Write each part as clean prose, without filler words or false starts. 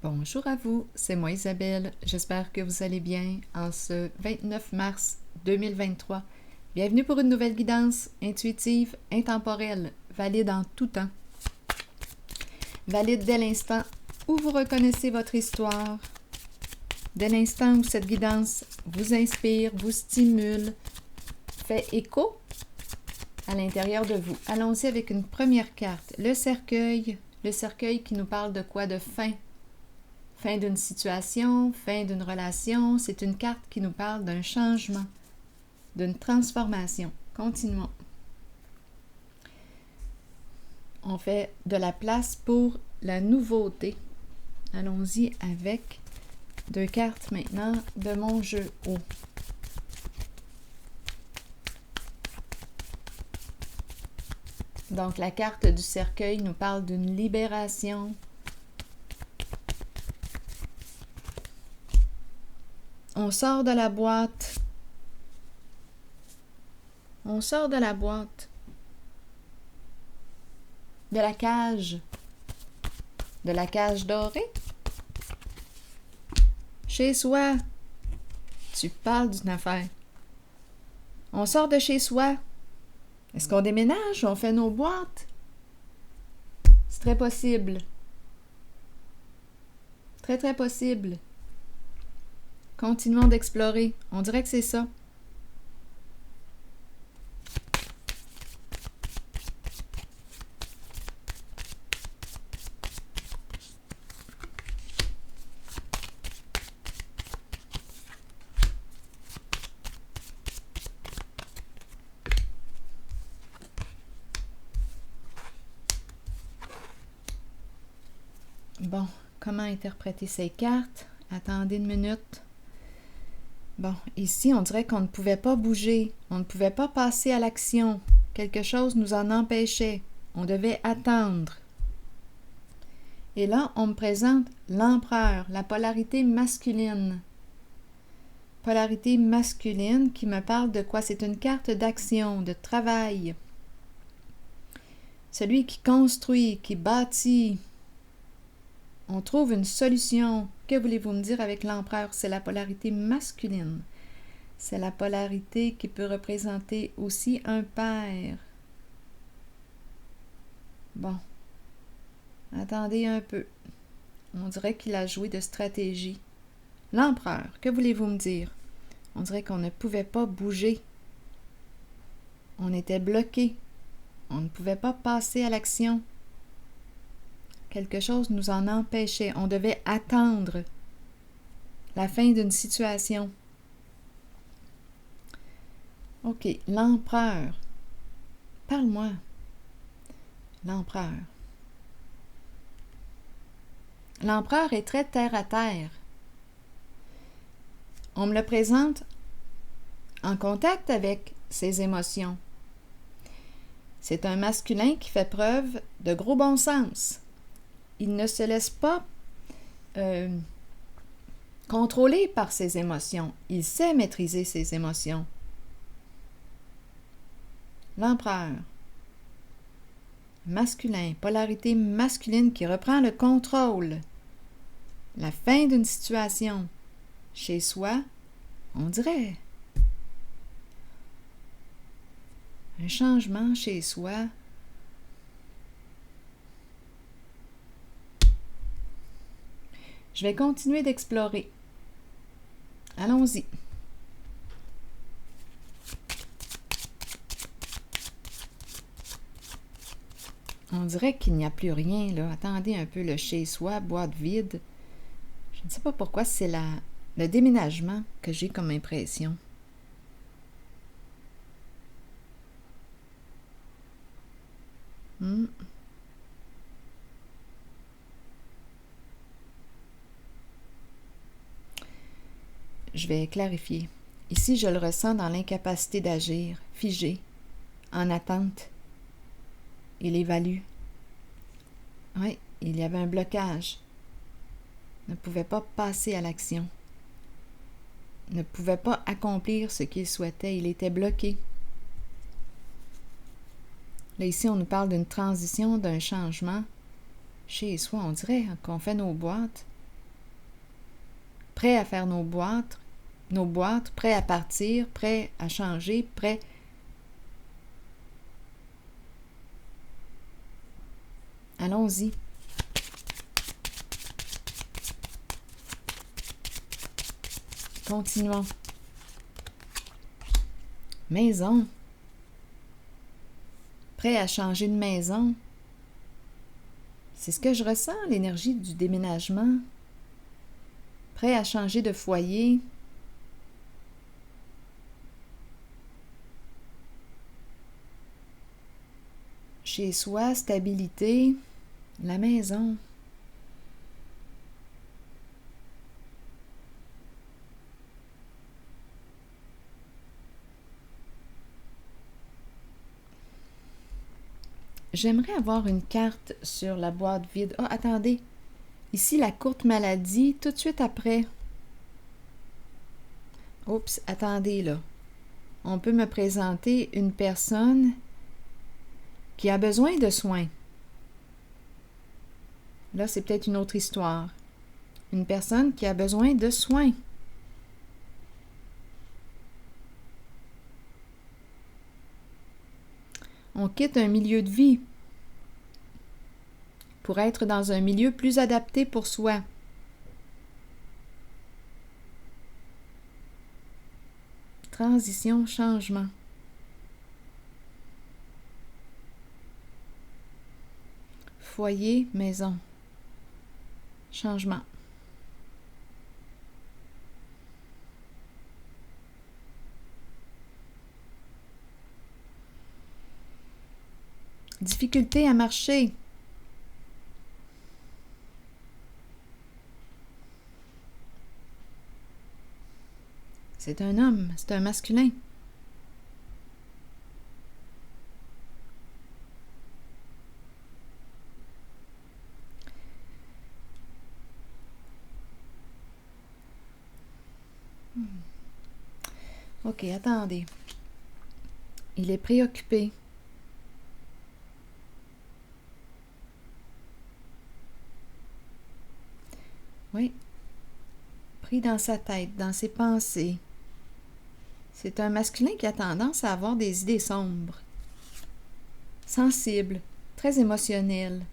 Bonjour à vous, c'est moi Isabelle. J'espère que vous allez bien en ce 29 mars 2023. Bienvenue pour une nouvelle guidance intuitive, intemporelle, valide en tout temps. Valide dès l'instant où vous reconnaissez votre histoire, dès l'instant où cette guidance vous inspire, vous stimule, fait écho à l'intérieur de vous. Allons-y avec une première carte, le cercueil qui nous parle de quoi? De fin. Fin d'une situation, fin d'une relation, c'est une carte qui nous parle d'un changement, d'une transformation. Continuons. On fait de la place pour la nouveauté. Allons-y avec deux cartes maintenant de mon jeu haut. Donc la carte du cercueil nous parle d'une libération. On sort de la boîte. On sort de la boîte. De la cage. De la cage dorée. Chez soi. Tu parles d'une affaire. On sort de chez soi. Est-ce qu'on déménage? On fait nos boîtes? C'est très possible. Très, très possible. Continuons d'explorer. On dirait que c'est ça. Bon, comment interpréter ces cartes? Attendez une minute. Bon, ici, on dirait qu'on ne pouvait pas bouger, on ne pouvait pas passer à l'action. Quelque chose nous en empêchait. On devait attendre. Et là, on me présente l'empereur, la polarité masculine. Polarité masculine qui me parle de quoi? C'est une carte d'action, de travail. Celui qui construit, qui bâtit. On trouve une solution. Que voulez-vous me dire avec l'empereur? C'est la polarité masculine. C'est la polarité qui peut représenter aussi un père. Bon. Attendez un peu. On dirait qu'il a joué de stratégie. L'empereur, que voulez-vous me dire? On dirait qu'on ne pouvait pas bouger. On était bloqué. On ne pouvait pas passer à l'action. Quelque chose nous en empêchait. On devait attendre la fin d'une situation. OK, l'empereur. Parle-moi. L'empereur. L'empereur est très terre à terre. On me le présente en contact avec ses émotions. C'est un masculin qui fait preuve de gros bon sens. Il ne se laisse pas contrôler par ses émotions. Il sait maîtriser ses émotions. L'empereur. Masculin, polarité masculine qui reprend le contrôle. La fin d'une situation. Chez soi, on dirait. Un changement chez soi. Je vais continuer d'explorer. Allons-y. On dirait qu'il n'y a plus rien, là. Attendez un peu, le chez-soi, boîte vide. Je ne sais pas pourquoi c'est le déménagement que j'ai comme impression. Je vais clarifier. Ici, je le ressens dans l'incapacité d'agir, figé, en attente. Il évalue. Oui, il y avait un blocage. Ne pouvait pas passer à l'action. Ne pouvait pas accomplir ce qu'il souhaitait. Il était bloqué. Là, ici, on nous parle d'une transition, d'un changement. Chez soi, on dirait qu'on fait nos boîtes. prêts à faire nos boîtes, prêts à partir, prêts à changer, prêts... Allons-y. Continuons. Maison. Prêt à changer de maison. C'est ce que je ressens, l'énergie du déménagement. Prêt à changer de foyer. Chez soi, stabilité. La maison. J'aimerais avoir une carte sur la boîte vide. Ah, attendez. Ici, la courte maladie, tout de suite après. Oups, attendez là. On peut me présenter une personne qui a besoin de soins. Là, c'est peut-être une autre histoire. Une personne qui a besoin de soins. On quitte un milieu de vie pour être dans un milieu plus adapté pour soi. Transition, changement. Foyer, maison. Changement. Difficulté à marcher. C'est un homme, c'est un masculin. Ok, attendez. Il est préoccupé. Oui. Pris dans sa tête, dans ses pensées. C'est un masculin qui a tendance à avoir des idées sombres, sensible, très émotionnel.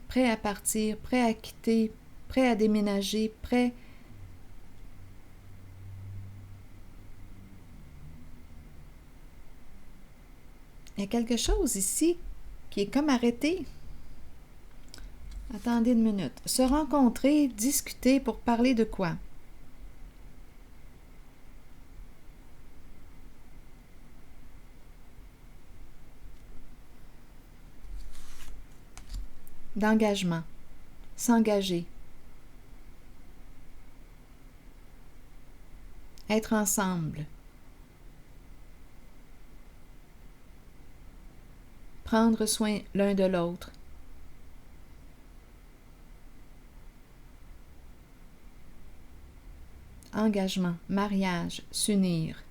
Prêt à partir, prêt à quitter, prêt à déménager, prêt... Il y a quelque chose ici qui est comme arrêté. Attendez une minute. Se rencontrer, discuter pour parler de quoi? D'engagement. S'engager. Être ensemble. Prendre soin l'un de l'autre. Engagement, mariage, s'unir.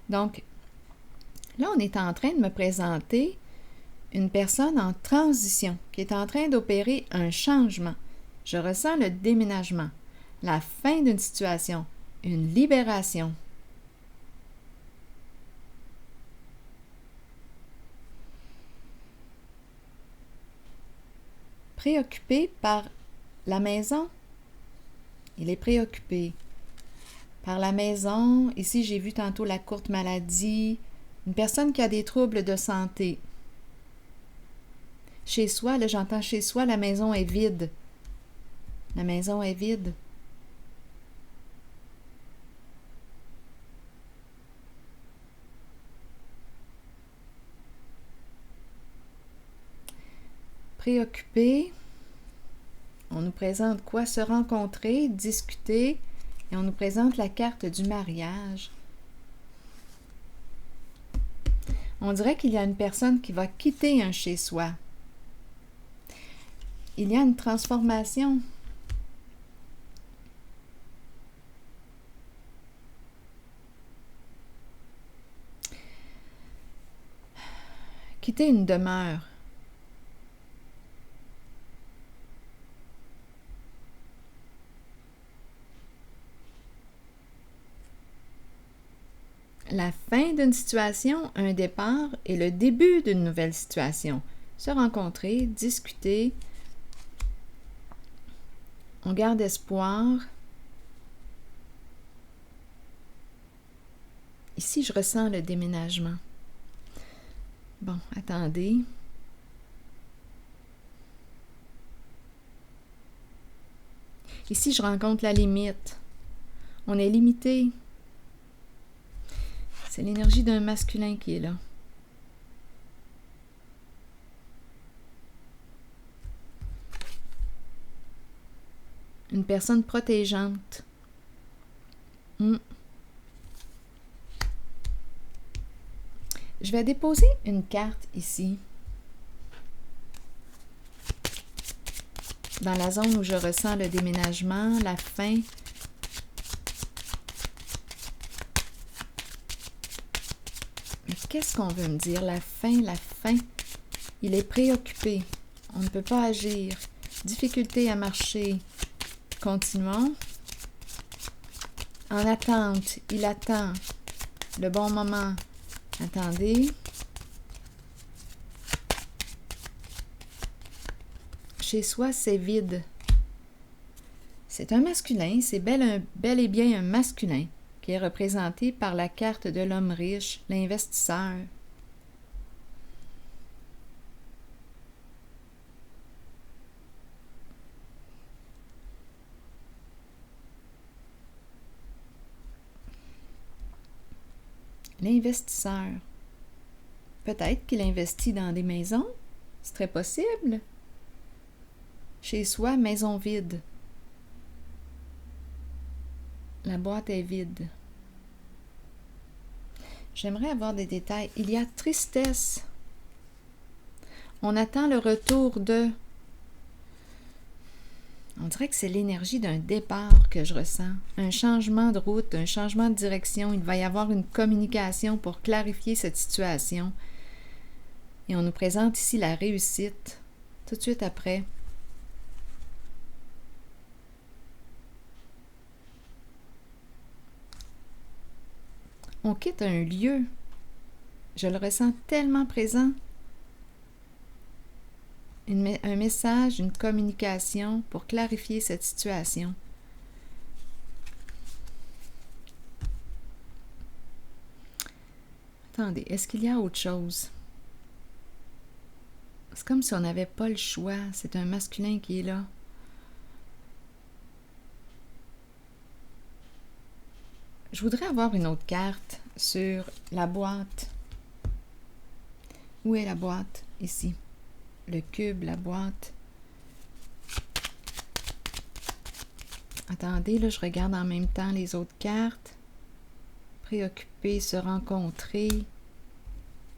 Donc, là, on est en train de me présenter une personne en transition qui est en train d'opérer un changement. Je ressens le déménagement, la fin d'une situation, une libération. Préoccupé par la maison. Il est préoccupé par la maison. Ici, j'ai vu tantôt la courte maladie. Une personne qui a des troubles de santé. Chez soi, là, j'entends chez soi, la maison est vide. La maison est vide. Préoccupé. On nous présente quoi? Se rencontrer, discuter, et on nous présente la carte du mariage. On dirait qu'il y a une personne qui va quitter un chez-soi. Il y a une transformation. quitter une demeure. La fin d'une situation, un départ et le début d'une nouvelle situation. Se rencontrer, discuter. On garde espoir. Ici, je ressens le déménagement. Bon, attendez. Ici, je rencontre la limite. On est limité. C'est l'énergie d'un masculin qui est là. Une personne protégeante. Je vais déposer une carte ici. Dans la zone où je ressens le déménagement, la fin. Mais qu'est-ce qu'on veut me dire? La fin, la fin. Il est préoccupé. On ne peut pas agir. Difficulté à marcher. Continuons. En attente. Il attend. Le bon moment. Attendez. Chez soi, c'est vide. C'est un masculin, c'est bel et bien un masculin qui est représenté par la carte de l'homme riche, l'investisseur. L'investisseur. Peut-être qu'il investit dans des maisons. C'est très possible. Chez soi, maison vide. La boîte est vide. J'aimerais avoir des détails. Il y a tristesse. On attend le retour de... On dirait que c'est l'énergie d'un départ que je ressens. Un changement de route, un changement de direction. Il va y avoir une communication pour clarifier cette situation. Et on nous présente ici la réussite. Tout de suite après. On quitte un lieu. Je le ressens tellement présent. Un message, une communication pour clarifier cette situation. Attendez, est-ce qu'il y a autre chose? C'est comme si on n'avait pas le choix. C'est un masculin qui est là. Je voudrais avoir une autre carte sur la boîte. Où est la boîte? Ici. Le cube, la boîte. Attendez, là, je regarde en même temps les autres cartes. Préoccuper, se rencontrer.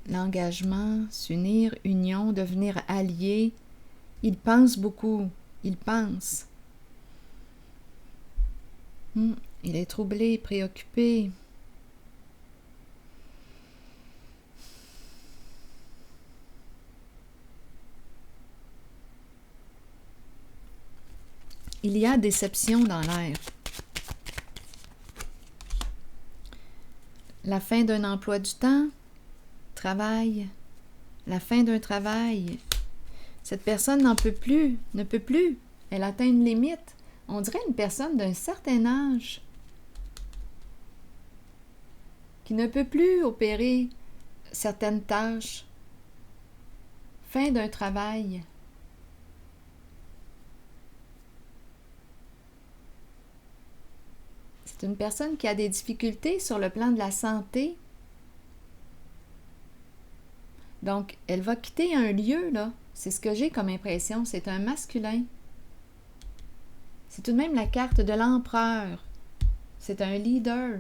L'engagement, s'unir, union, devenir allié. Il pense beaucoup. Il pense. Il est troublé, préoccupé. Il y a déception dans l'air. La fin d'un emploi du temps, travail, la fin d'un travail. Cette personne n'en peut plus, ne peut plus. Elle atteint une limite. On dirait une personne d'un certain âge qui ne peut plus opérer certaines tâches. Fin d'un travail. C'est une personne qui a des difficultés sur le plan de la santé. Donc, elle va quitter un lieu, là. C'est ce que j'ai comme impression. C'est un masculin. C'est tout de même la carte de l'empereur. C'est un leader.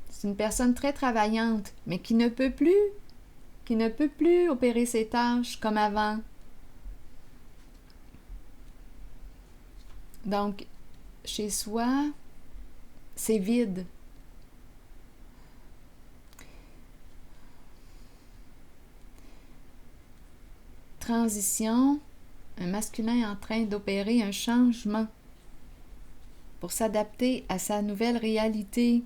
C'est une personne très travaillante, mais qui ne peut plus opérer ses tâches comme avant. Donc, chez soi, c'est vide. transition, un masculin en train d'opérer un changement pour s'adapter à sa nouvelle réalité.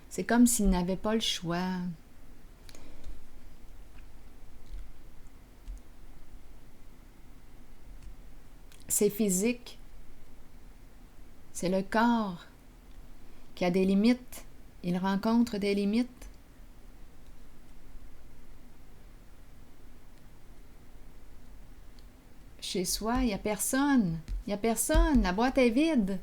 C'est comme s'il n'avait pas le choix. C'est physique. C'est le corps qui a des limites. Il rencontre des limites. Chez soi, il n'y a personne. Il n'y a personne. La boîte est vide.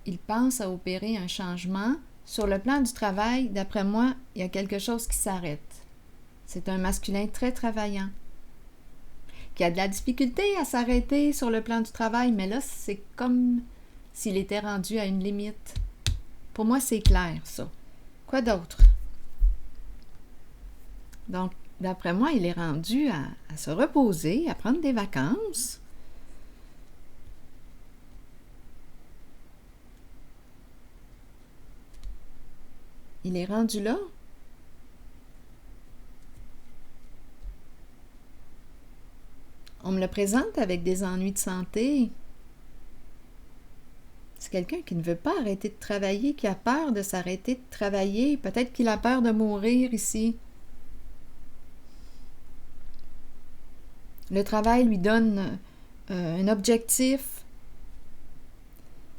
Il pense à opérer un changement. Sur le plan du travail, d'après moi, il y a quelque chose qui s'arrête. C'est un masculin très travaillant, qui a de la difficulté à s'arrêter sur le plan du travail, mais là, c'est comme s'il était rendu à une limite. Pour moi, c'est clair, ça. Quoi d'autre? Donc, d'après moi, il est rendu à se reposer, à prendre des vacances. Il est rendu là. On me le présente avec des ennuis de santé. C'est quelqu'un qui ne veut pas arrêter de travailler, qui a peur de s'arrêter de travailler. Peut-être qu'il a peur de mourir ici. Le travail lui donne un objectif.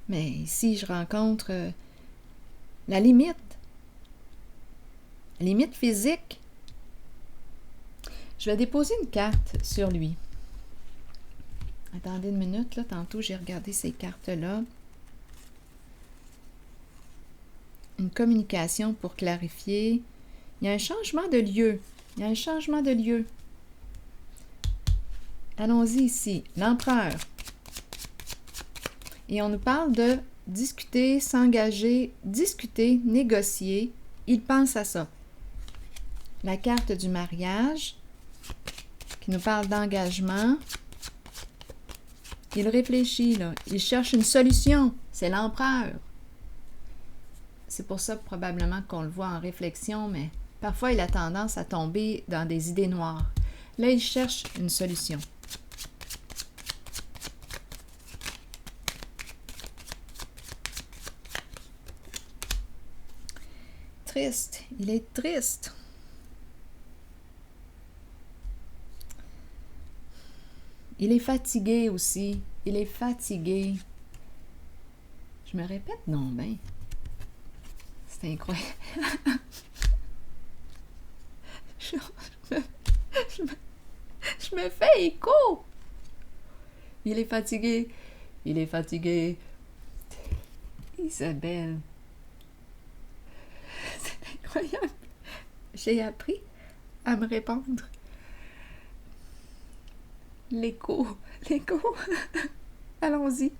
Mais ici, je rencontre la limite. Limite physique. Je vais déposer une carte sur lui. Attendez une minute, là. Tantôt, j'ai regardé ces cartes-là. Une communication pour clarifier. Il y a un changement de lieu. Il y a un changement de lieu. Allons-y ici. L'empereur. Et on nous parle de discuter, s'engager, discuter, négocier. Il pense à ça. La carte du mariage, qui nous parle d'engagement. Il réfléchit, là. Il cherche une solution. C'est l'empereur. C'est pour ça, probablement, qu'on le voit en réflexion, mais parfois, il a tendance à tomber dans des idées noires. Là, il cherche une solution. Triste. Il est triste. Il est fatigué aussi. Il est fatigué. Je me répète, non, ben. C'est incroyable. je me fais écho. Il est fatigué. Il est fatigué. Isabelle. C'est incroyable. J'ai appris à me répondre. L'écho. Allons-y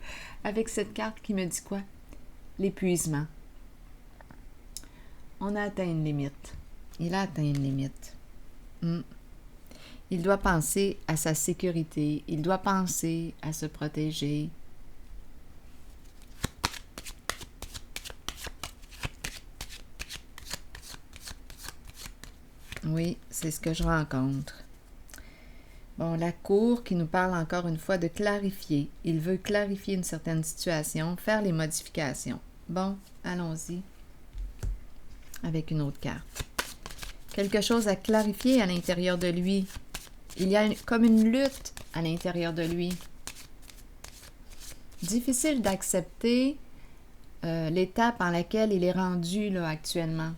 avec cette carte qui me dit quoi? L'épuisement. On a atteint une limite. Il a atteint une limite. Il doit penser à sa sécurité. Il doit penser à se protéger. Oui, c'est ce que je rencontre. Bon, la cour qui nous parle encore une fois de clarifier. Il veut clarifier une certaine situation, faire les modifications. Bon, allons-y avec une autre carte. Quelque chose à clarifier à l'intérieur de lui. Il y a comme une lutte à l'intérieur de lui. Difficile d'accepter l'étape en laquelle il est rendu là, actuellement.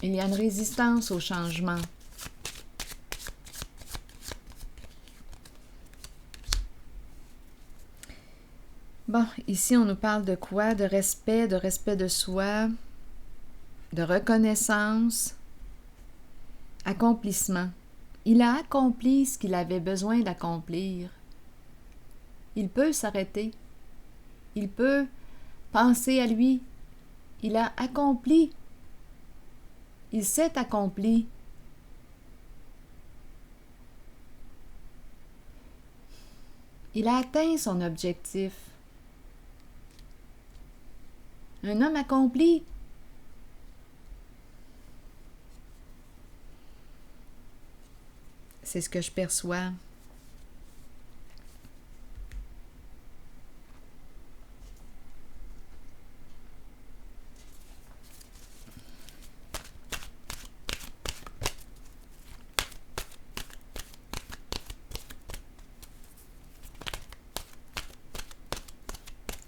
Il y a une résistance au changement. Bon, ici, on nous parle de quoi? De respect de soi, de reconnaissance, accomplissement. Il a accompli ce qu'il avait besoin d'accomplir. Il peut s'arrêter. Il peut Pensez à lui. Il a accompli. Il s'est accompli. Il a atteint son objectif. Un homme accompli. C'est ce que je perçois.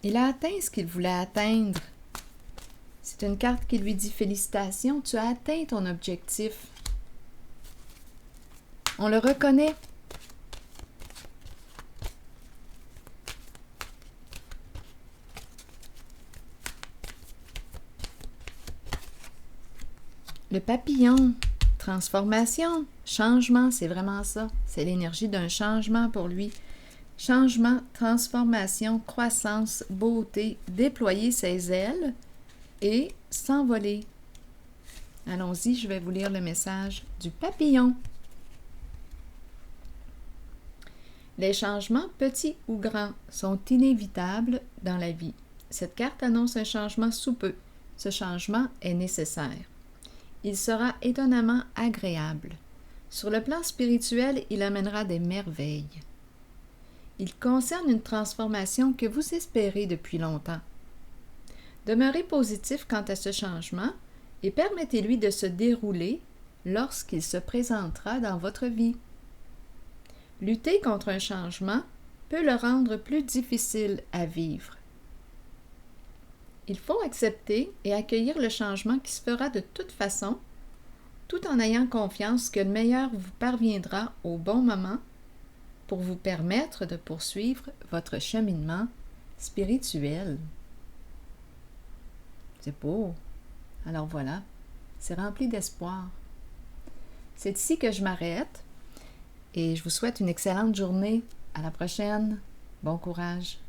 Il a atteint ce qu'il voulait atteindre. C'est une carte qui lui dit « Félicitations, tu as atteint ton objectif. » On le reconnaît. Le papillon, transformation, changement, c'est vraiment ça. C'est l'énergie d'un changement pour lui. Changement, transformation, croissance, beauté, déployer ses ailes et s'envoler. Allons-y, je vais vous lire le message du papillon. Les changements, petits ou grands, sont inévitables dans la vie. Cette carte annonce un changement sous peu. Ce changement est nécessaire. Il sera étonnamment agréable. Sur le plan spirituel, il amènera des merveilles. Il concerne une transformation que vous espérez depuis longtemps. Demeurez positif quant à ce changement et permettez-lui de se dérouler lorsqu'il se présentera dans votre vie. Lutter contre un changement peut le rendre plus difficile à vivre. Il faut accepter et accueillir le changement qui se fera de toute façon, tout en ayant confiance que le meilleur vous parviendra au bon moment pour vous permettre de poursuivre votre cheminement spirituel. C'est beau. Alors voilà, c'est rempli d'espoir. C'est ici que je m'arrête et je vous souhaite une excellente journée. À la prochaine. Bon courage.